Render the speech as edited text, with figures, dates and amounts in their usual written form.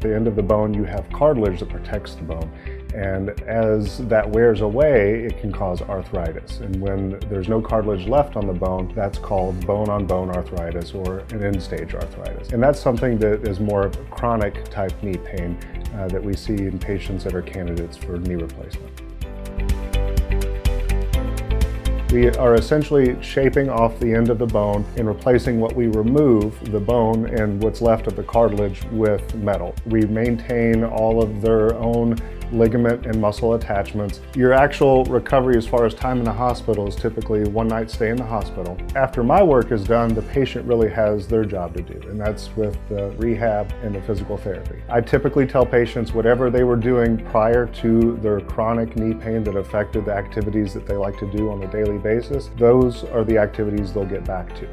At the end of the bone, you have cartilage that protects the bone. And as that wears away, it can cause arthritis. And when there's no cartilage left on the bone, that's called bone-on-bone arthritis or an end-stage arthritis. And that's something that is more of a chronic type knee pain that we see in patients that are candidates for knee replacement. We are essentially shaping off the end of the bone and replacing what we remove, the bone and what's left of the cartilage, with metal. We maintain all of their own ligament and muscle attachments. Your actual recovery as far as time in the hospital is typically one night stay in the hospital. After my work is done, the patient really has their job to do, and that's with the rehab and the physical therapy. I typically tell patients whatever they were doing prior to their chronic knee pain that affected the activities that they like to do on a daily basis, those are the activities they'll get back to.